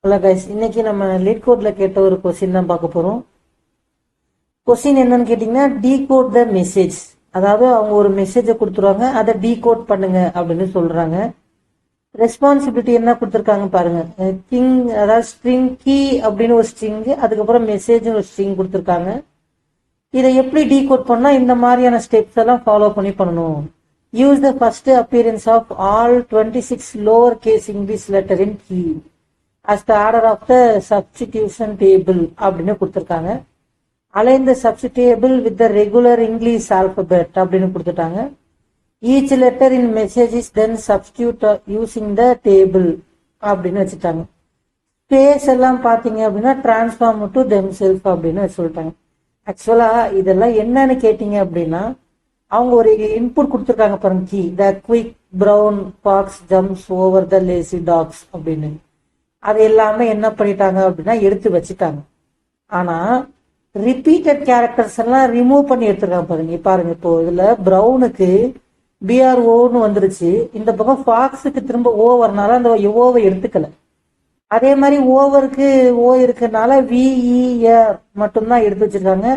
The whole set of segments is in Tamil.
ஹலோ கைஸ், இன்னைக்கு நம்ம லீட் கோட்ல கேட்ட ஒரு கொஸ்டின் தான் பார்க்க போறோம். கொஸ்டின் என்னன்னு கேட்டீங்கன்னா, டீகோட் த மெசேஜ். அதாவது அவங்க ஒரு மெசேஜை கொடுத்துருவாங்க, அதை டீகோட் பண்ணுங்க அப்படின்னு சொல்றாங்க. ரெஸ்பான்சிபிலிட்டி என்ன கொடுத்துருக்காங்க பாருங்க. கிங், அதாவது ஸ்ட்ரிங் கீ அப்படின்னு ஒரு ஸ்ட்ரிங், அதுக்கப்புறம் மெசேஜ் ஒரு ஸ்ட்ரிங் கொடுத்துருக்காங்க. இதை எப்படி டீகோட் பண்ணா இந்த மாதிரியான ஸ்டெப்ஸ் எல்லாம் ஃபாலோ பண்ணி பண்ணணும். Use the first appearance of all 26 lower case English letter in key as the order of the substitution table அப்படின்னு கொடுத்துருக்காங்க. align the substitutable with the regular English alphabet அப்படின்னு கொடுத்துட்டாங்க. each letter in message is then substitute using the table அப்படின்னு வச்சுட்டாங்க. ஸ்பேஸ் எல்லாம் பாத்தீங்க அப்படின்னா டிரான்ஸ்ஃபார்ம் டு themselves அப்படின்னு சொல்லிட்டாங்க. ஆக்சுவலா இதெல்லாம் என்னன்னு கேட்டீங்க அப்படின்னா, அவங்க ஒரு இன்புட் கொடுத்துருக்காங்க பாருங்க, key the quick brown fox jumps over the lazy dogs அப்படின்னு. அது எல்லாமே என்ன பண்ணிட்டாங்க அப்படின்னா எடுத்து வச்சுட்டாங்க. ஆனா ரிப்பீட்டட் கேரக்டர்ஸ் எல்லாம் ரிமூவ் பண்ணி எடுத்துருக்காங்க பாருங்க. பாருங்க, இப்போ இதுல பிரவுனுக்கு பிஆர்ஓன்னு வந்துருச்சு, இந்த பக்கம் ஃபாக்ஸுக்கு திரும்ப ஓ வரனால அந்த ஓவை எடுத்துக்கல. அதே மாதிரி ஓவருக்கு ஓ இருக்கனால விஇஆர் மட்டும்தான் எடுத்து வச்சிருக்காங்க.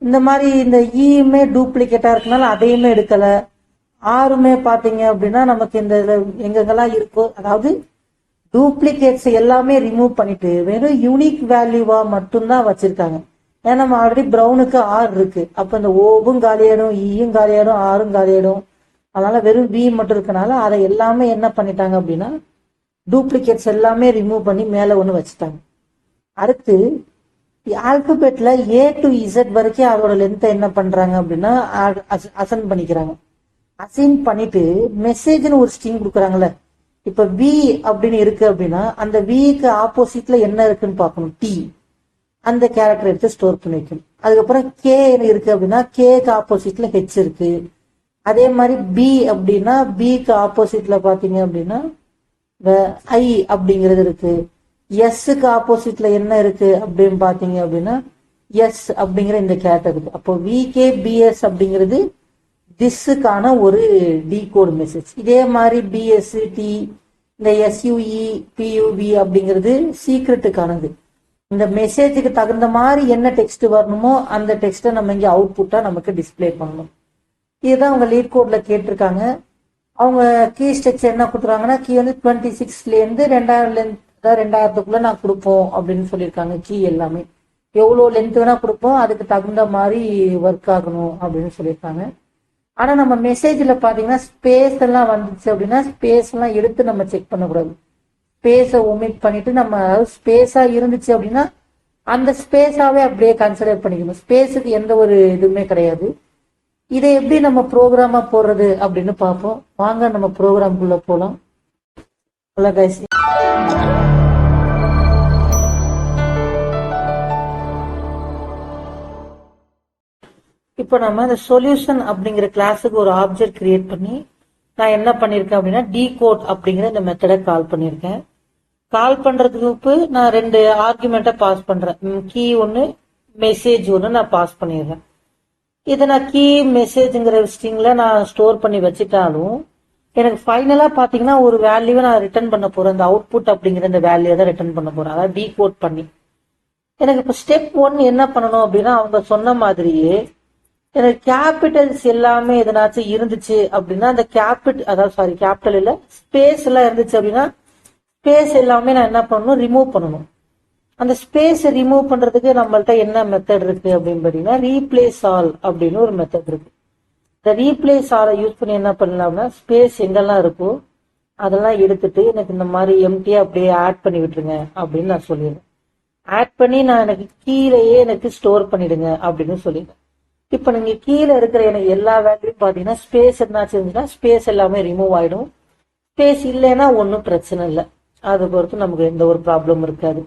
இந்த மாதிரி இந்த ஈயுமே டூப்ளிகேட்டா இருக்கனால அதையுமே எடுக்கல. ஆறுமே பாத்தீங்க அப்படின்னா நமக்கு இந்த எங்கெங்கெல்லாம் இருக்கோ, அதாவது டூப்ளிகேட்ஸ் எல்லாமே ரிமூவ் பண்ணிட்டு வெறும் யூனிக் வேல்யூவா மட்டும்தான் வச்சிருக்காங்க. ஏன்னா நம்ம ஆல்ரெடி பிரவுனுக்கு ஆர் இருக்கு, அப்ப இந்த ஓவும் காலியாயிடும், ஈயும் காலியாயிடும், ஆரும் காலியாயிடும். அதனால வெறும் வி மட்டும் இருக்கனால அதை எல்லாமே என்ன பண்ணிட்டாங்க அப்படின்னா டூப்ளிகேட்ஸ் எல்லாமே ரிமூவ் பண்ணி மேல ஒண்ணு வச்சுட்டாங்க. அடுத்து ஆல்பபெட்ல ஏ டு இசட் வரைக்கும் அதோட லென்த்தை என்ன பண்றாங்க அப்படின்னா அசைன் பண்ணிக்கிறாங்க. அசைன் பண்ணிட்டு மெசேஜ்னு ஒரு ஸ்ட்ரிங் கொடுக்குறாங்கல்ல. இப்ப வி அப்படின்னு இருக்கு அப்படின்னா அந்த விக்கு ஆப்போசிட்ல என்ன இருக்குன்னு பார்க்கணும். டி அந்த கேரக்டர் எடுத்து ஸ்டோர் பண்ணி வைக்கணும். அதுக்கப்புறம் கே இருக்கு அப்படின்னா கேக்கு ஆப்போசிட்ல ஹெச் இருக்கு. அதே மாதிரி பி அப்படின்னா பிக்கு ஆப்போசிட்ல பாத்தீங்க அப்படின்னா ஐ அப்படிங்கிறது இருக்கு. எஸ்க்கு ஆப்போசிட்ல என்ன இருக்கு அப்படின்னு பாத்தீங்க அப்படின்னா எஸ் அப்படிங்கிற இந்த கேரக்டர் இருக்கு. அப்போ விகே பிஎஸ் அப்படிங்கிறது திஸ்ஸுக்கான ஒரு டீகோட் மெசேஜ். இதே மாதிரி பிஎஸ் டி, இந்த எஸ்யூஇ பியூவி அப்படிங்கிறது சீக்ரெட்டுக்கானது. இந்த மெசேஜுக்கு தகுந்த மாதிரி என்ன டெக்ஸ்ட் வரணுமோ அந்த டெக்ஸ்ட்டை நம்ம இங்க அவுட்புட்டா நமக்கு டிஸ்பிளே பண்ணணும். இதுதான் அவங்க லீட் கோட்ல கேட்டிருக்காங்க. அவங்க கீ ஸ்ட்ரக்சர் என்ன கொடுத்துருவாங்கன்னா, கீ வந்து 26ல இருந்து 2000க்குள்ள நான் கொடுப்போம் அப்படின்னு சொல்லியிருக்காங்க. கீ எல்லாமே எவ்வளவு லென்த் வேணா கொடுப்போம், அதுக்கு தகுந்த மாதிரி ஒர்க் ஆகணும் அப்படின்னு சொல்லியிருக்காங்க. ஆனா நம்ம மெசேஜ்ல பாத்தீங்கன்னா ஸ்பேஸ் எல்லாம் வந்துச்சு அப்படின்னா ஸ்பேஸ் எல்லாம் எடுத்து நம்ம செக் பண்ணக்கூடாது. ஸ்பேஸை ஒமிட் பண்ணிட்டு நம்ம ஸ்பேஸா இருந்துச்சு அப்படின்னா அந்த ஸ்பேஸாவே அப்படியே கன்சிடர் பண்ணிக்கணும். ஸ்பேஸுக்கு எந்த ஒரு இதுவுமே கிடையாது. இதை எப்படி நம்ம ப்ரோக்ராமா போடுறது அப்படின்னு பார்ப்போம். வாங்க நம்ம ப்ரோக்ராம்குள்ள போலாம். இப்போ நம்ம இந்த சொல்யூஷன் அப்படிங்கிற கிளாஸுக்கு ஒரு ஆப்ஜெக்ட் கிரியேட் பண்ணி நான் என்ன பண்ணிருக்கேன் அப்படின்னா டீகோட் அப்படிங்கிற இந்த மெத்தடை கால் பண்ணிருக்கேன். கால் பண்றதுக்கு நான் 2 ஆர்குமெண்ட்டை பாஸ் பண்றேன். கீ ஒன்னு, மெசேஜ் ஒன்னு நான் பாஸ் பண்ணிடுறேன். இதை நான் கீ மெசேஜ்ங்கிற ஸ்ட்ரிங்ல நான் ஸ்டோர் பண்ணி வச்சுட்டாலும் எனக்கு ஃபைனலா பாத்தீங்கன்னா ஒரு வேல்யூவை நான் ரிட்டர்ன் பண்ண போறேன். அந்த அவுட்புட் அப்படிங்கிற இந்த வேல்யூ தான் ரிட்டர்ன் பண்ண போறேன், அதாவது டீகோட் பண்ணி. எனக்கு இப்போ ஸ்டெப் 1 என்ன பண்ணணும் அப்படின்னா, அவங்க சொன்ன மாதிரியே எனக்கு கேபிட்டல்ஸ் எல்லாமே எதனாச்சும் இருந்துச்சு அப்படின்னா அந்த கேபிட்டல் இல்ல ஸ்பேஸ் எல்லாம் இருந்துச்சு அப்படின்னா ஸ்பேஸ் எல்லாமே நான் என்ன பண்ணணும், ரிமூவ் பண்ணணும். அந்த ஸ்பேஸ் ரிமூவ் பண்றதுக்கு நம்மள்ட்ட என்ன மெத்தட் இருக்கு அப்படின்னு பாத்தீங்கன்னா, ரீப்ளேஸ் ஆல் அப்படின்னு ஒரு மெத்தட் இருக்கு. இந்த ரீப்ளேஸ் ஆலை யூஸ் பண்ணி என்ன பண்ணலாம்னா, ஸ்பேஸ் எங்கெல்லாம் இருக்கோ அதெல்லாம் எடுத்துட்டு எனக்கு இந்த மாதிரி எம்டியா அப்படியே ஆட் பண்ணி விட்டுருங்க அப்படின்னு நான் சொல்லிடுறேன். ஆட் பண்ணி நான் எனக்கு கீழேயே எனக்கு ஸ்டோர் பண்ணிடுங்க அப்படின்னு சொல்லிடுறேன். இப்ப நீங்க கீழே இருக்கிற எனக்கு எல்லா வேல்யூயும் பாத்தீங்கன்னா ஸ்பேஸ் என்னாச்சு இருந்துச்சுன்னா ஸ்பேஸ் எல்லாமே ரிமூவ் ஆயிடும். ஸ்பேஸ் இல்லைன்னா ஒன்றும் பிரச்சனை இல்லை, அதை பொறுத்து நமக்கு எந்த ஒரு ப்ராப்ளம் இருக்காது.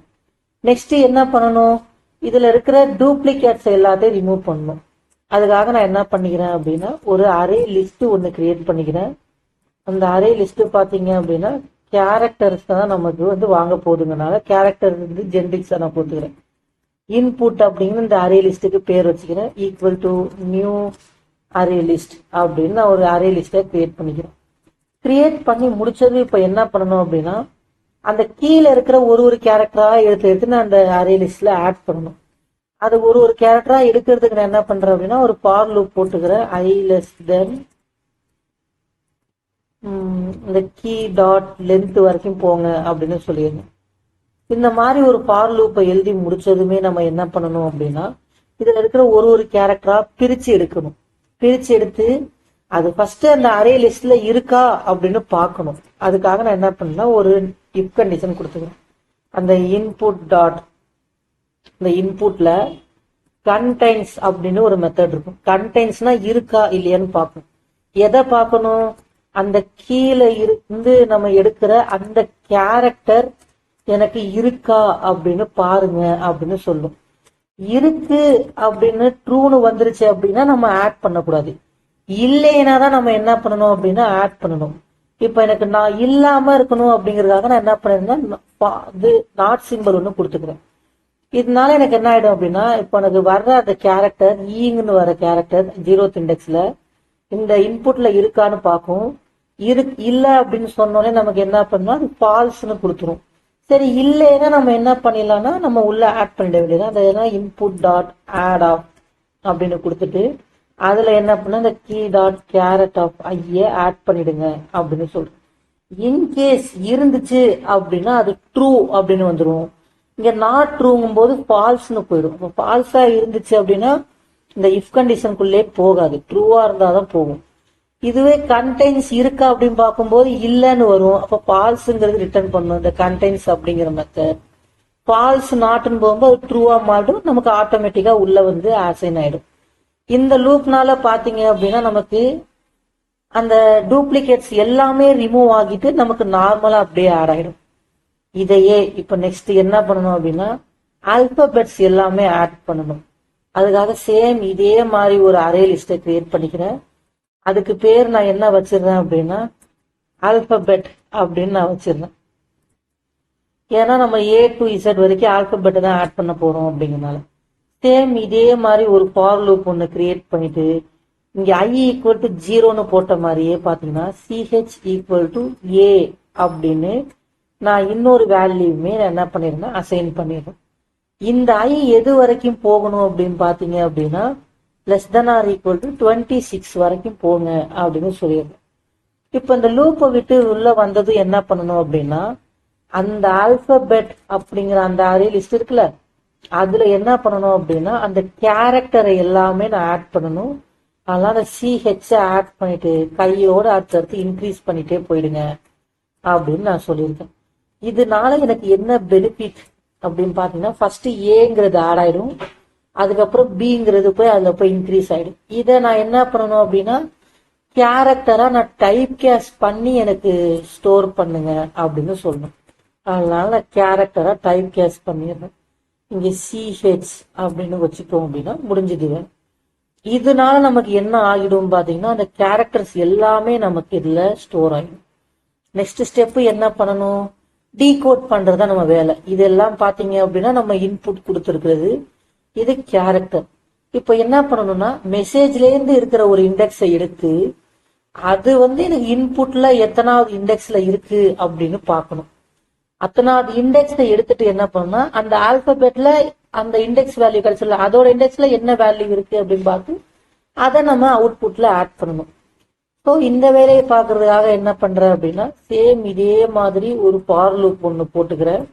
நெக்ஸ்ட் என்ன பண்ணணும், இதுல இருக்கிற டூப்ளிகேட்ஸ் எல்லாத்தையும் ரிமூவ் பண்ணணும். அதுக்காக நான் என்ன பண்ணிக்கிறேன் அப்படின்னா ஒரு அரே லிஸ்ட் ஒன்னு கிரியேட் பண்ணிக்கிறேன். அந்த அரே லிஸ்ட் பாத்தீங்க அப்படின்னா கேரக்டர்ஸ் தான் நமக்கு வந்து வாங்க போதுங்கனால கேரக்டர் வந்து ஜென்ரிக்ஸா நான் போட்டுக்கிறேன். இன்புட் அப்படிங்கிற இந்த அரே லிஸ்ட்டுக்கு பேர் வச்சுக்கிறேன். Equal to new array list அப்படின்னு நான் ஒரு அரே லிஸ்ட்டை கிரியேட் பண்ணிக்கிறேன். கிரியேட் பண்ணி முடிச்சது இப்ப என்ன பண்ணணும் அப்படின்னா அந்த கீழே இருக்கிற ஒரு கேரக்டரா எடுத்து நான் அந்த அரே லிஸ்ட்ல ஆட் பண்ணணும். அது ஒரு கேரக்டரா எடுக்கிறதுக்கு நான் என்ன பண்றேன் அப்படின்னா ஒரு ஃபார் லூப் போட்டுக்கிறேன். ஐ லெஸ் தென் இந்த கீ டாட் லென்த் வரைக்கும் போங்க அப்படின்னு சொல்லிடணும். இந்த மாதிரி ஒரு ஃபார் லூப்பை எழுதி முடிச்சதுமே நம்ம என்ன பண்ணணும் அப்படின்னா இதுல இருக்கிற ஒரு கேரக்டரா பிரிச்சு எடுக்கணும். பிரிச்சு எடுத்து அது ஃபர்ஸ்ட் அந்த அரே லிஸ்ட்ல இருக்கா அப்படின்னு பார்க்கணும். அதுக்காக நான் என்ன பண்ணேன்னா ஒரு இஃப் கண்டிஷன் கொடுத்துக்கிறேன். அந்த இன்புட் டாட் இந்த இன்புட்ல கண்டைன்ஸ் அப்படின்னு ஒரு மெத்தட் இருக்கும். கண்டைன்ஸ்னா இருக்கா இல்லையான்னு பார்க்கணும். எதை பார்க்கணும்? அந்த கீழே இருந்து நம்ம எடுக்கிற அந்த கேரக்டர் எனக்கு இருக்கா அப்படின்னு பாருங்க அப்படின்னு சொல்லும். இருக்கு அப்படின்னு ட்ரூன்னு வந்துருச்சு அப்படின்னா நம்ம ஆட் பண்ணக்கூடாது. இல்லைன்னா தான் நம்ம என்ன பண்ணணும் அப்படின்னா ஆட் பண்ணணும். இப்ப எனக்கு நான் இல்லாம இருக்கணும் அப்படிங்கறதுக்காக நான் என்ன பண்ணிருந்தேன் இது நாட் சிம்பிள் ஒண்ணு கொடுத்துக்கிறேன். இதனால எனக்கு என்ன ஆயிடும் அப்படின்னா இப்ப எனக்கு வர்ற அந்த கேரக்டர் ஈங்கன்னு வர கேரக்டர் 0th இண்டெக்ஸ்ல இந்த இன்புட்ல இருக்கான்னு பார்க்கும். இல்ல அப்படின்னு சொன்னோடனே நமக்கு என்ன பண்ணணும் அது ஃபால்ஸ்னு கொடுத்துரும். சரி இல்லைன்னா நம்ம என்ன பண்ணிடலாம்னா நம்ம உள்ள ஆட் பண்ணிட வேண்டியது. அந்த இன்புட் டாட் ஆட் ஆஃப் அப்படின்னு கொடுத்துட்டு அதுல என்ன பண்ண இந்த கீ டாட் கேரட் ஆஃப் ஐய ஆட் பண்ணிடுங்க அப்படின்னு சொல்றோம். இன்கேஸ் இருந்துச்சு அப்படின்னா அது ட்ரூ அப்படின்னு வந்துடும். இங்க நாட் ட்ரூங்கும் போது ஃபால்ஸ்னு போயிடும். ஃபால்ஸா இருந்துச்சு அப்படின்னா இந்த இஃப் கண்டிஷனுக்குள்ளே போகாது, ட்ரூவா இருந்தாதான் போகும். இதுவே கண்டெய்ன்ஸ் இருக்கா அப்படின்னு பார்க்கும்போது இல்லைன்னு வரும். அப்ப ஃபால்ஸ்ங்கிறது ரிட்டர்ன் பண்ணும் இந்த கண்டெய்ன்ஸ் அப்படிங்கிற மெத்தட். ஃபால்ஸ் நாட்னு போகும்போது ட்ரூவா மாறும், நமக்கு ஆட்டோமேட்டிக்கா உள்ள வந்து அசைன் ஆயிடும். இந்த லூப்னால பாத்தீங்க அப்படின்னா நமக்கு அந்த டூப்ளிகேட்ஸ் எல்லாமே ரிமூவ் ஆகிட்டு நமக்கு நார்மலா அப்படியே ஆட் ஆயிடும். இதையே இப்ப நெக்ஸ்ட் என்ன பண்ணணும் அப்படின்னா ஆல்பபெட்ஸ் எல்லாமே ஆட் பண்ணணும். அதுக்காக சேம் இதே மாதிரி ஒரு அரே லிஸ்டை கிரியேட் பண்ணிக்கிறேன். அதுக்கு பேர் நான் என்ன வச்சிருந்தேன் அப்படின்னா ஆல்பபெட் அப்படின்னு நான் வச்சிருந்தேன். ஏன்னா நம்ம A to Z வரைக்கும் ஆல்பபெட் தான் ஆட் பண்ண போறோம் அப்படிங்கறனால சேம் இதே மாதிரி ஒரு ஃபார் லூப் ஒன்னு கிரியேட் பண்ணிட்டு இங்க I ஈக்குவல் டு 0ன்னு போட்ட மாதிரியே பாத்தீங்கன்னா CH ஈக்குவல் டு A அப்படின்னு நான் இன்னொரு வேல்யூமே என்ன பண்ணிருந்தேன் அசைன் பண்ணிடுறேன். இந்த I எது வரைக்கும் போகணும் அப்படின்னு பாத்தீங்க அப்படின்னா less than or equal to 26 வரைக்கும் போங்க அப்படின்னு சொல்லிடுறேன். இப்ப இந்த லூப்பை விட்டு உள்ள வந்தது என்ன பண்ணணும் அப்படின்னா அந்த ஆல்பபெட் அப்படிங்கிற அந்த அரே லிஸ்ட் இருக்குல்ல அதுல என்ன பண்ணணும் அப்படின்னா அந்த கேரக்டரை எல்லாமே நான் ஆட் பண்ணணும். அதனால CH ஆட் பண்ணிட்டு கையோட அடுத்தடுத்து இன்க்ரீஸ் பண்ணிட்டே போயிடுங்க அப்படின்னு நான் சொல்லியிருக்கேன். இதனால எனக்கு என்ன பெனிஃபிட் அப்படின்னு பாத்தீங்கன்னா ஃபர்ஸ்ட் ஏங்கிறது ஆட் ஆயிடும், அதுக்கப்புறம் பிங்கிறது போய் அதுல போய் இன்க்ரீஸ் ஆயிடும். இதை நான் என்ன பண்ணணும் அப்படின்னா கேரக்டரா நான் டைப் கேஸ் பண்ணி எனக்கு ஸ்டோர் பண்ணுங்க அப்படின்னு சொல்லணும். அதனால நான் கேரக்டரா டைப் கேஸ் பண்ணிடுறேன். இங்க CH அப்படின்னு வச்சுட்டோம் அப்படின்னா முடிஞ்சுடுவேன். இதனால நமக்கு என்ன ஆகிடும் பாத்தீங்கன்னா அந்த கேரக்டர்ஸ் எல்லாமே நமக்கு இதுல ஸ்டோர் ஆகிடும். நெக்ஸ்ட் ஸ்டெப் என்ன பண்ணணும் டீகோட் பண்றதா நம்ம வேலை. இதெல்லாம் பாத்தீங்க அப்படின்னா நம்ம இன்புட் கொடுத்துருக்கிறது இது கேரக்டர். இப்ப என்ன பண்ணணும்னா மெசேஜ்ல இருந்து இருக்கிற ஒரு இண்டெக்ஸை எடுத்து அது வந்து எனக்கு இன்புட்ல எத்தனாவது இண்டெக்ஸ்ல இருக்கு அப்படின்னு பார்க்கணும். அத்தனாவது இண்டெக்ஸை எடுத்துட்டு என்ன பண்ணணும்னா அந்த ஆல்பபெட்ல அந்த இண்டெக்ஸ் வேல்யூ கிடைச்சல அதோட இண்டெக்ஸ்ல என்ன வேல்யூ இருக்கு அப்படின்னு பார்த்து அதை நம்ம அவுட்புட்ல ஆட் பண்ணணும். ஸோ இந்த வேலையை பார்க்கறதுக்காக என்ன பண்றேன் அப்படின்னா சேம் இதே மாதிரி ஒரு ஃபார் லூப் ஒன்று போட்டுக்கிறேன்.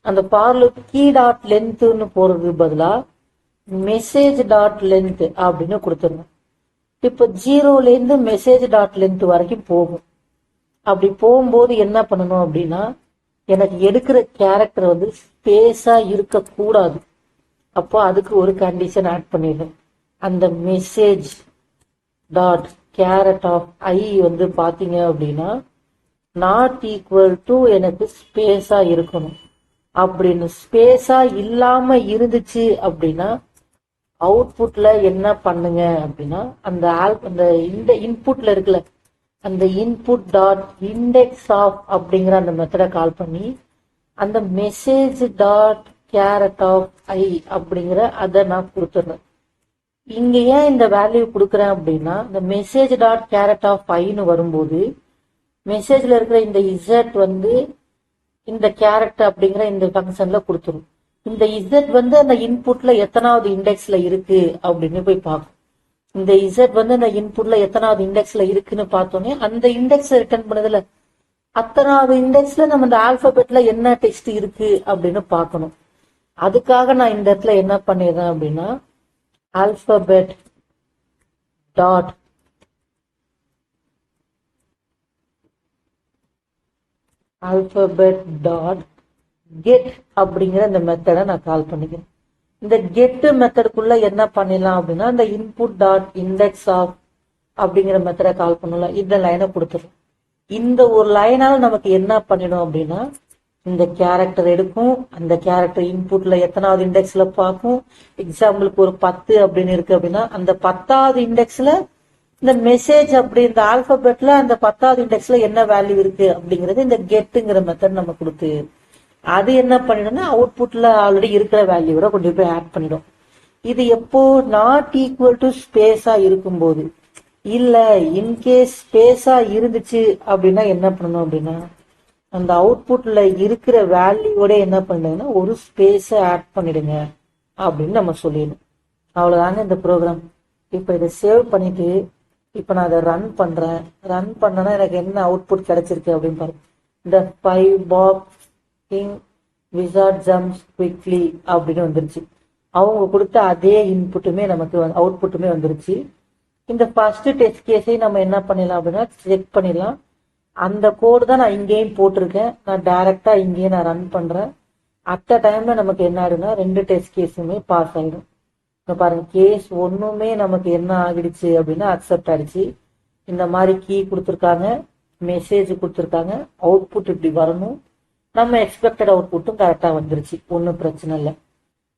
அந்த ஃபார் லூப் கீ டாட் லென்த்னு போறது பதிலா மெசேஜ் டாட் லென்த் அப்படின்னு கொடுத்துருந்தேன். இப்ப 0ல இருந்து மெசேஜ் டாட் லென்த் வரைக்கும் போகும். அப்படி போகும்போது என்ன பண்ணணும் அப்படின்னா எனக்கு எடுக்கிற கேரக்டர் வந்து ஸ்பேஸா இருக்க கூடாது. அப்போ அதுக்கு ஒரு கண்டிஷன் ஆட் பண்ணிடுறேன். அந்த மெசேஜ் டாட் கேரட் ஆஃப் ஐ வந்து பாத்தீங்க அப்படின்னா நாட் ஈக்குவல் டு எனக்கு ஸ்பேஸா இருக்கணும். அப்படின்னு ஸ்பேஸா இல்லாம இருந்துச்சு அப்படின்னா அவுட்புட்ல என்ன பண்ணுங்க அப்படின்னா அந்த இந்த இன்புட்ல இருக்குல்ல அந்த இன்புட் டாட் இண்டெக்ஸ் ஆஃப் அப்படிங்கிற அந்த மெத்தடை கால் பண்ணி அந்த மெசேஜ் டாட் கேரட் ஆஃப் ஐ அப்படிங்கிற அதை நான் கொடுத்துட்றேன். இங்க ஏன் இந்த வேல்யூ கொடுக்குறேன் அப்படின்னா இந்த மெசேஜ் டாட் கேரட் ஆஃப் ஐன்னு வரும்போது மெசேஜ்ல இருக்கிற இந்த இசட் வந்து இந்த கேரக்டர் அப்படிங்கிற இந்த ஃபங்க்ஷன்ல கொடுத்துரும். இந்த இசட் வந்து அந்த இன்புட்ல எத்தனாவது இண்டெக்ஸ்ல இருக்கு அப்படின்னு போய் பார்க்கும். இந்த இசட் வந்து அந்த இன்புட்ல எத்தனாவது இண்டெக்ஸ்ல இருக்குன்னு பார்த்தோன்னே அந்த இண்டெக்ஸ் ரிட்டர்ன் பண்ணதுல அத்தனாவது இண்டெக்ஸ்ல நம்ம இந்த ஆல்பபெட்ல என்ன டெக்ஸ்ட் இருக்கு அப்படின்னு பார்க்கணும். அதுக்காக நான் இந்த இடத்துல என்ன பண்ணிடுறேன் அப்படின்னா alphabet dot alphabet dot get அப்படிங்கிற இந்த மெத்தடை நான் கால் பண்ணிக்கிறேன். இந்த கெட் மெத்தடுக்குள்ள என்ன பண்ணிடலாம் அப்படின்னா இந்த இன்புட் டாட் இண்டெக்ஸ் ஆஃப் அப்படிங்கிற மெத்தடை கால் பண்ணலாம். இந்த லைனை கொடுத்துரும். இந்த ஒரு லைனால நமக்கு என்ன பண்ணிடும் அப்படின்னா இந்த கேரக்டர் எடுக்கும், அந்த கேரக்டர் இன்புட்ல எத்தனாவது இண்டெக்ஸ்ல பார்க்கும். எக்ஸாம்பிளுக்கு ஒரு 10 அப்படின்னு இருக்கு அப்படின்னா அந்த 10வது இண்டெக்ஸ்ல இந்த மெசேஜ் அப்படி இந்த ஆல்பபெட்ல அந்த 10வது இண்டெக்ஸ்ல என்ன வேல்யூ இருக்கு அப்படிங்கறது இந்த கெட்டுங்கிற மெத்தட் நம்ம கொடுத்து அது என்ன பண்ணிடும்னா அவுட்புட்ல ஆல்ரெடி இருக்கிற வேல்யூவோட கொண்டு போய் ஆட் பண்ணிடும். இது எப்போ நாட் ஈக்குவல் டு ஸ்பேஸா இருக்கும்போது, இல்ல இன்கேஸ் ஸ்பேஸா இருந்துச்சு அப்படின்னா என்ன பண்ணணும் அப்படின்னா அந்த அவுட்புட்ல இருக்கிற வேல்யூவோட என்ன பண்ணுங்கன்னா ஒரு ஸ்பேஸ ஆட் பண்ணிடுங்க அப்படின்னு நம்ம சொல்லிடணும். அவ்வளவுதாங்க இந்த ப்ரோக்ராம். இப்ப இதை சேவ் பண்ணிட்டு இப்ப நான் அதை ரன் பண்றேன். ரன் பண்ணனா எனக்கு என்ன அவுட்புட் கிடைச்சிருக்கு அப்படின்னு பாருங்க. இந்த 5 box king wizard jumps quickly அப்படின்னு வந்துருச்சு. அவங்க கொடுத்த அதே இன்புட்டுமே நமக்கு அவுட்புட்டுமே வந்துருச்சு. இந்த ஃபர்ஸ்ட் டெஸ்ட் கேஸையும் நம்ம என்ன பண்ணிடலாம் அப்படின்னா செக் பண்ணிடலாம். அந்த கோடு தான் நான் இங்கேயும் போட்டிருக்கேன். நான் டைரக்டா இங்கேயே நான் ரன் பண்றேன். அட் டைம்ல நமக்கு என்ன ஆகுதுன்னா 2 டெஸ்ட் கேஸுமே பாஸ் ஆயிடும். பாருங்க கேஸ் ஒண்ணுமே நமக்கு என்ன ஆகிடுச்சு அப்படின்னா அக்செப்ட் ஆயிடுச்சு. இந்த மாதிரி கீ கொடுத்துருக்காங்க, மெசேஜ் கொடுத்துருக்காங்க, அவுட்புட் இப்படி வரணும். நம்ம எக்ஸ்பெக்டட் அவுட்புட்டும் கரெக்டா வந்துருச்சு, ஒன்றும் பிரச்சனை இல்லை.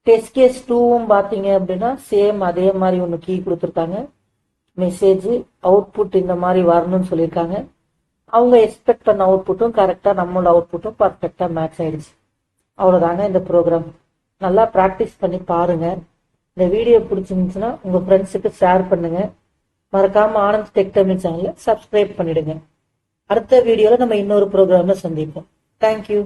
டெஸ்ட் கேஸ் 2வும் பாத்தீங்க அப்படின்னா சேம் அதே மாதிரி ஒன்று கீ கொடுத்துருக்காங்க, மெசேஜ் அவுட்புட் இந்த மாதிரி வரணும்னு சொல்லியிருக்காங்க. அவங்க எக்ஸ்பெக்ட் பண்ண அவுட்புட்டும் கரெக்டா நம்மளோட அவுட்புட்டும் பர்ஃபெக்டா மேட்ச் ஆயிடுச்சு. அவ்வளவுதாங்க இந்த ப்ரோக்ராம். நல்லா ப்ராக்டிஸ் பண்ணி பாருங்க. இந்த வீடியோ பிடிச்சிருந்துச்சுன்னா உங்க ஃப்ரெண்ட்ஸுக்கு ஷேர் பண்ணுங்க. மறக்காம ஆனந்த் டெக் தமிழ் சேனலை சப்ஸ்கிரைப் பண்ணிடுங்க. அடுத்த வீடியோல நம்ம இன்னொரு ப்ரோக்ராம்ல சந்திப்போம். தேங்க்யூ.